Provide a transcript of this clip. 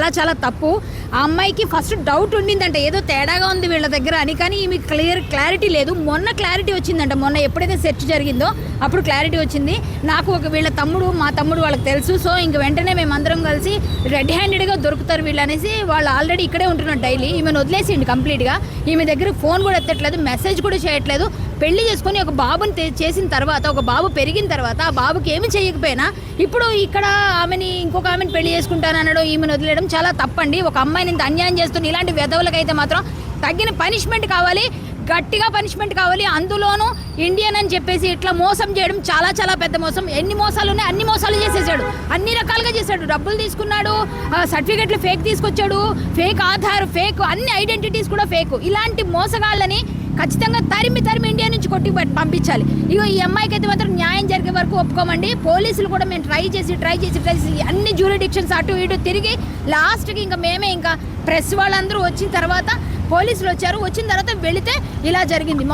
చాలా చాలా తప్పు. ఆ అమ్మాయికి ఫస్ట్ డౌట్ ఉండిందంట, ఏదో తేడాగా ఉంది వీళ్ళ దగ్గర అని, కానీ ఈమె క్లారిటీ లేదు. మొన్న క్లారిటీ వచ్చిందంట, మొన్న ఎప్పుడైతే సెర్చ్ జరిగిందో అప్పుడు క్లారిటీ వచ్చింది. నాకు వీళ్ళ తమ్ముడు, మా తమ్ముడు వాళ్ళకి తెలుసు. సో ఇంక వెంటనే మేమందరం కలిసి రెడ్ హ్యాండెడ్గా దొరుకుతారు వీళ్ళు అనేసి, వాళ్ళు ఆల్రెడీ ఇక్కడే ఉంటున్నారు డైలీ. ఈమెను వదిలేసిండి కంప్లీట్గా. ఈమె దగ్గర ఫోన్ కూడా ఎత్తట్లేదు, మెసేజ్ కూడా చేయట్లేదు. పెళ్లి చేసుకొని ఒక బాబుని చేసిన తర్వాత, ఒక బాబు పెరిగిన తర్వాత, ఆ బాబుకి ఏమి చేయకపోయినా ఇప్పుడు ఇక్కడ ఆమెని ఇంకొక ఆమెను పెళ్లి చేసుకుంటానన్నాడు, ఈమెను వదిలేయడం చాలా తప్పండి. ఒక అమ్మాయిని ఇంత అన్యాయం చేస్తున్న ఇలాంటి వెధవులకైతే మాత్రం తగిన పనిష్మెంట్ కావాలి, గట్టిగా పనిష్మెంట్ కావాలి. అందులోనూ ఇండియన్ అని చెప్పేసి ఇట్లా మోసం చేయడం చాలా చాలా పెద్ద మోసం. ఎన్ని మోసాలు ఉన్నాయి అన్ని మోసాలు చేసేసాడు, అన్ని రకాలుగా చేశాడు. డబ్బులు తీసుకున్నాడు, సర్టిఫికెట్లు ఫేక్ తీసుకొచ్చాడు, ఫేక్ ఆధార్, ఫేక్ అన్ని ఐడెంటిటీస్ కూడా ఫేక్. ఇలాంటి మోసగాళ్ళని ఖచ్చితంగా తరిమి ఇండియా నుంచి కొట్టి పంపించాలి. ఇగో ఈ అమ్మాయికి అయితే మాత్రం న్యాయం జరిగే వరకు ఒప్పుకోమండి. పోలీసులు కూడా మేము ట్రై చేసి అన్ని జ్యూరిడిక్షన్స్ అటు ఇటు తిరిగి లాస్ట్కి ఇంకా మేమే, ఇంకా ప్రెస్ వాళ్ళందరూ వచ్చిన తర్వాత, పోలీసులు వచ్చిన తర్వాత వెళితే ఇలా జరిగింది.